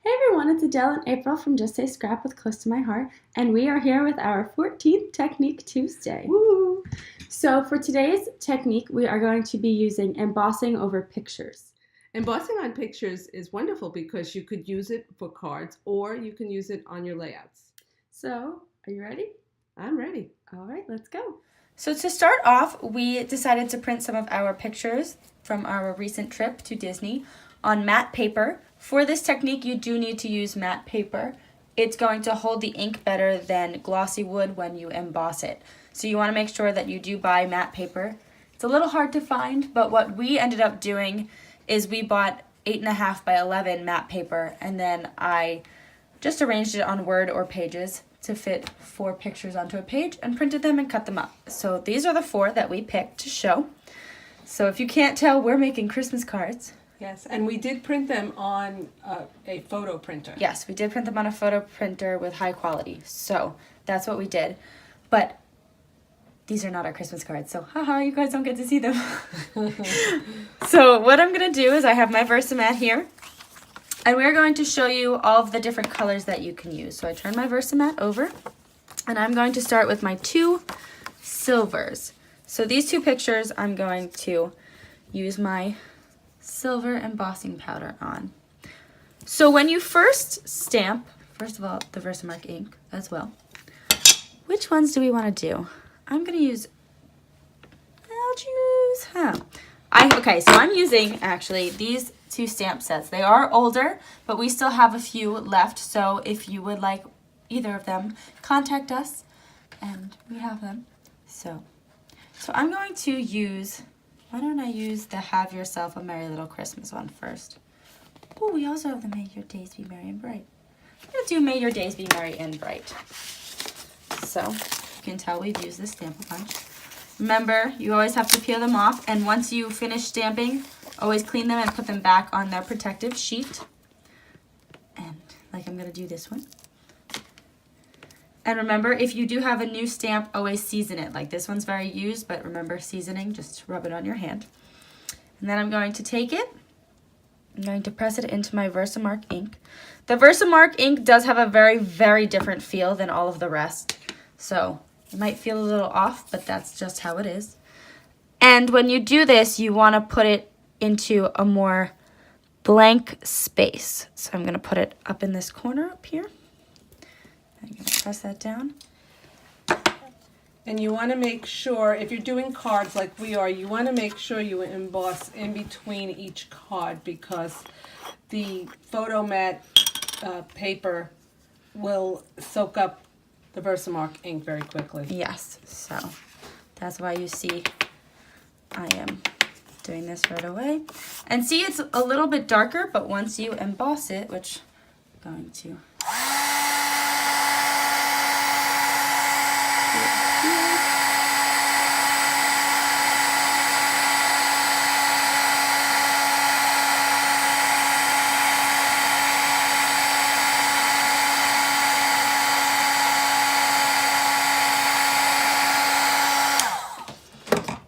Hey everyone, it's Adele and April from Just Say Scrap with Close to My Heart, and we are here with our 14th Technique Tuesday. Woo! So for today's technique, we are going to be using embossing over pictures. Embossing on pictures is wonderful because you could use it for cards or you can use it on your layouts. So, are you ready? I'm ready. All right, let's go. So to start off, we decided to print some of our pictures from our recent trip to Disney on matte paper. For this technique, you do need to use matte paper. It's going to hold the ink better than glossy wood when you emboss it. So you want to make sure that you do buy matte paper. It's a little hard to find, but what we ended up doing is we bought 8.5 by 11 matte paper, and then I just arranged it on Word or Pages to fit 4 pictures onto a page and printed them and cut them up. So these are the 4 that we picked to show. So if you can't tell, we're making Christmas cards. Yes, and we did print them on a photo printer. Yes, we did print them on a photo printer with high quality. So that's what we did. But these are not our Christmas cards, so haha, you guys don't get to see them. So what I'm going to do is I have my Versamat here. And we're going to show you all of the different colors that you can use. So I turn my Versamat over, and I'm going to start with my 2 silvers. So these 2 pictures I'm going to use my silver embossing powder on. So when you first stamp, first of all, the Versamark ink as well. Which ones do we want to do? I'm going to use, Okay, so I'm using actually these 2 stamp sets. They are older, but we still have a few left. So if you would like either of them, contact us and we have them. So I'm going to use, why don't I use the Have Yourself a Merry Little Christmas one first? Oh, we also have the May Your Days Be Merry and Bright. I'm going to do May Your Days Be Merry and Bright. So you can tell we've used this stamp a bunch. Remember, you always have to peel them off, and once you finish stamping, always clean them and put them back on their protective sheet. And like I'm going to do this one. And remember, if you do have a new stamp, always season it. Like this one's very used, but remember seasoning, just rub it on your hand. And then I'm going to take it, I'm going to press it into my Versamark ink. The Versamark ink does have a very, very different feel than all of the rest. So it might feel a little off, but that's just how it is. And when you do this, you want to put it into a more blank space. So I'm going to put it up in this corner up here. I'm going to press that down. And you want to make sure, if you're doing cards like we are, you want to make sure you emboss in between each card because the photo mat paper will soak up the Versamark ink very quickly. Yes, so that's why you see I am doing this right away. And see, it's a little bit darker, but once you emboss it, which I'm going to...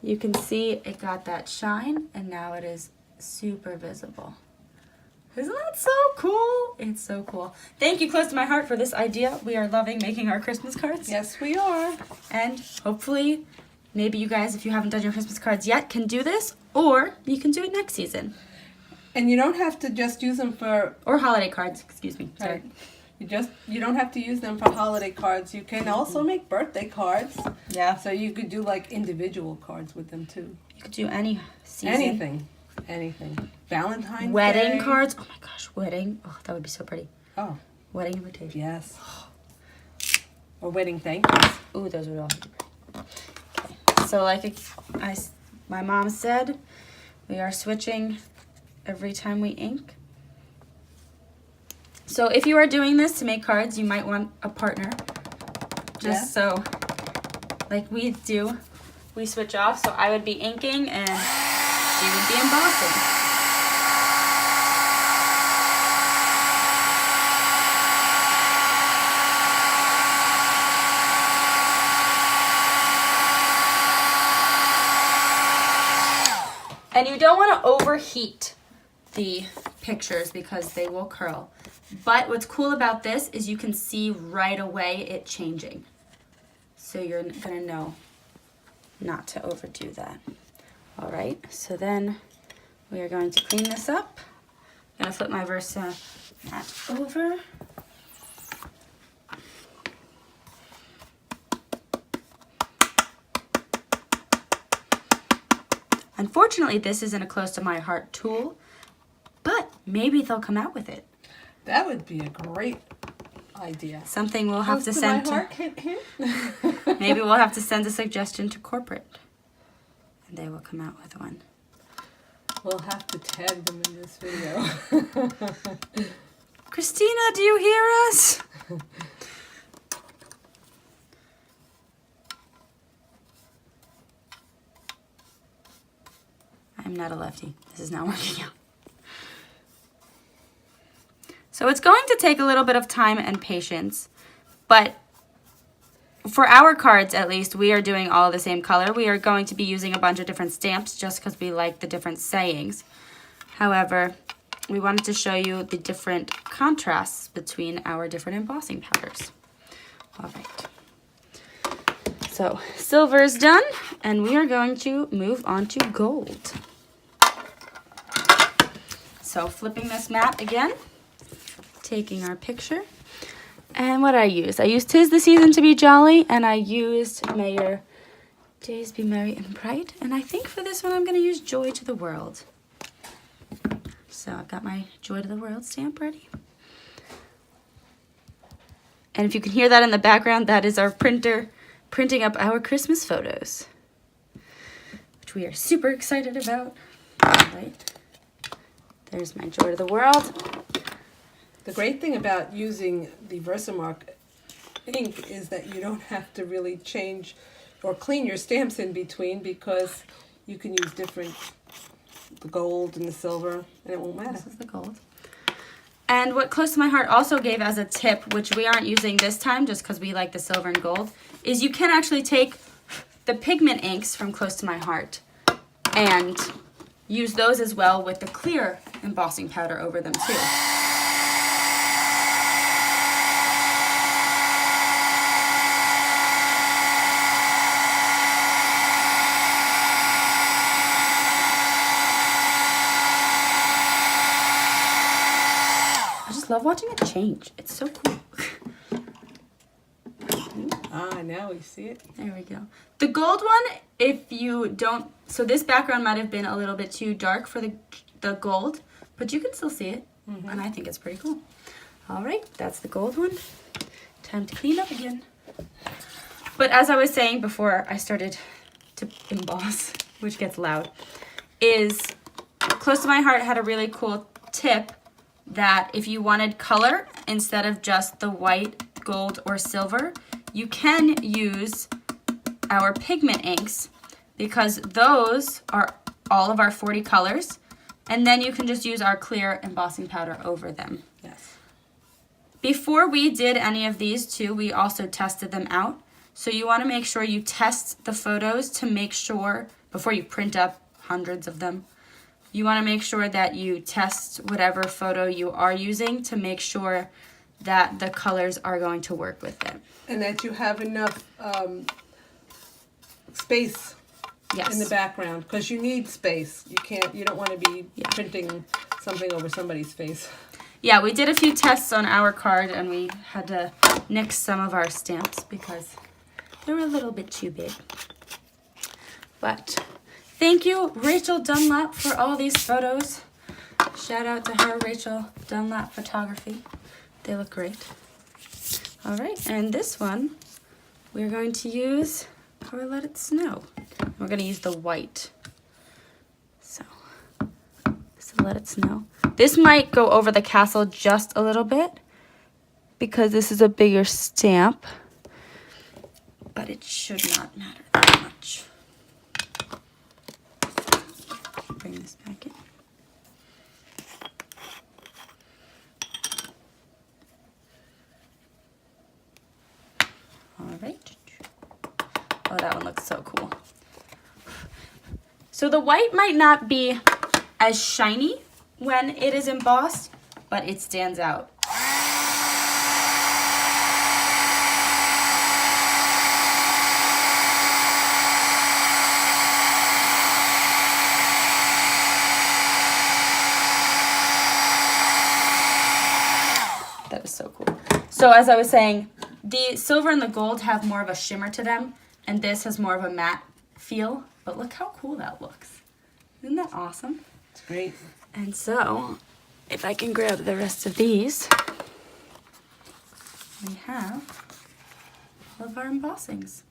You can see it got that shine, and now it is super visible. Isn't that so cool? It's so cool. Thank you, Close to My Heart, for this idea. We are loving making our Christmas cards. Yes, we are. And hopefully, maybe you guys, if you haven't done your Christmas cards yet, can do this, or you can do it next season. And you don't have to just use them for... Or holiday cards, excuse me. Sorry. Right. You don't have to use them for holiday cards. You can also make birthday cards. Yeah. So you could do like individual cards with them too. You could do any season. Anything. Valentine's Wedding Day. cards. Oh my gosh, wedding. Oh, that would be so pretty. Oh, Wedding invitation. yes. Or wedding thank yous. Ooh, those would all be pretty. Okay. So like my mom said, we are switching every time we ink. So if you are doing this to make cards, you might want a partner. Just so, like we do, we switch off. So I would be inking and she would be embossing. And you don't want to overheat the pictures because they will curl. But what's cool about this is you can see right away it changing. So you're gonna know not to overdo that. All right, so then we are going to clean this up. I'm gonna flip my Versa mat over. Unfortunately, this isn't a close to my heart tool, but maybe they'll come out with it. That would be a great idea. Something we'll have to send to my heart, hint, hint. maybe we'll have to send a suggestion to corporate, and they will come out with one. We'll have to tag them in this video. Christina, do you hear us? I'm not a lefty. This is not working out. So it's going to take a little bit of time and patience, but for our cards at least, we are doing all the same color. We are going to be using a bunch of different stamps just because we like the different sayings. However, we wanted to show you the different contrasts between our different embossing powders. All right. So silver is done, and we are going to move on to gold. So flipping this mat again, taking our picture, and what I used 'Tis the Season to Be Jolly,' and I used 'May Your Days Be Merry and Bright,' and I think for this one I'm going to use 'Joy to the World.' So I've got my 'Joy to the World' stamp ready. And if you can hear that in the background, that is our printer printing up our Christmas photos, which we are super excited about. All right. There's my 'Joy to the World.' The great thing about using the Versamark ink is that you don't have to really change or clean your stamps in between, because you can use different, the gold and the silver, and it won't matter. This is the gold. And what Close to My Heart also gave as a tip, which we aren't using this time just because we like the silver and gold, is you can actually take the pigment inks from Close to My Heart and use those as well with the clear embossing powder over them too. Love watching it change. It's so cool. Ah, now we see it. There we go. The gold one, if you don't, so this background might have been a little bit too dark for the gold, but you can still see it, and I think it's pretty cool. All right, that's the gold one. Time to clean up again. But as I was saying before I started to emboss, which gets loud, is Close to My Heart had a really cool tip that if you wanted color instead of just the white, gold, or silver, you can use our pigment inks, because those are all of our 40 colors, and then you can just use our clear embossing powder over them. Yes. Before we did any of these too, we also tested them out. So you want to make sure you test the photos to make sure, before you print up hundreds of them, you want to make sure that you test whatever photo you are using to make sure that the colors are going to work with it. And that you have enough space in the background, because you need space. You don't want to be printing something over somebody's face. Yeah, we did a few tests on our card, and we had to nix some of our stamps because they were a little bit too big. But thank you, Rachel Dunlap, for all these photos. Shout out to her, Rachel Dunlap Photography. They look great. All right, and this one, we're going to use our Let It Snow. We're going to use the white. So Let It Snow. This might go over the castle just a little bit because this is a bigger stamp, but it should not matter that much. Bring this back in. All right. Oh, that one looks so cool. So the white might not be as shiny when it is embossed, but it stands out. That was so cool. So as I was saying, the silver and the gold have more of a shimmer to them, and this has more of a matte feel. But look how cool that looks. Isn't that awesome? It's great. And so, if I can grab the rest of these, we have all of our embossings.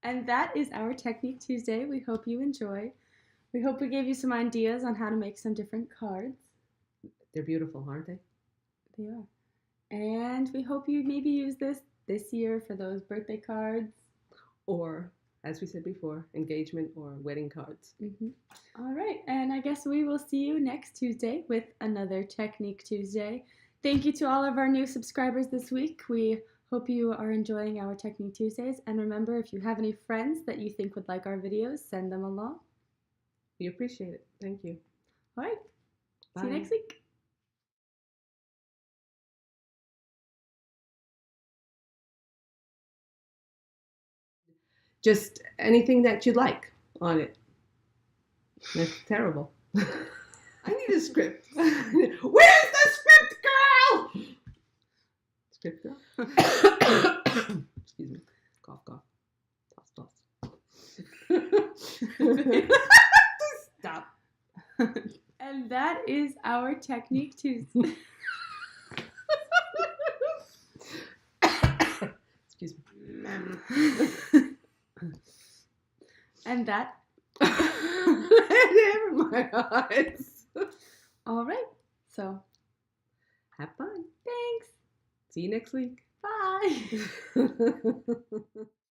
And that is our Technique Tuesday. We hope you enjoy. We hope we gave you some ideas on how to make some different cards. They're beautiful, aren't they? They are. And we hope you maybe use this year for those birthday cards. Or, as we said before, engagement or wedding cards. All right, and I guess we will see you next Tuesday with another Technique Tuesday. Thank you to all of our new subscribers this week. We hope you are enjoying our Technique Tuesdays. And remember, if you have any friends that you think would like our videos, send them along. We appreciate it. Thank you. All right, Bye. see you next week. Just anything that you'd like on it. That's terrible. I need a script. Where's the script, girl? Script girl? Excuse me. Cough, cough. Toss, toss. Stop. And that is our Technique Tuesday. Excuse me. And that. Never my eyes. All right, so Have fun. thanks. See you next week. Bye.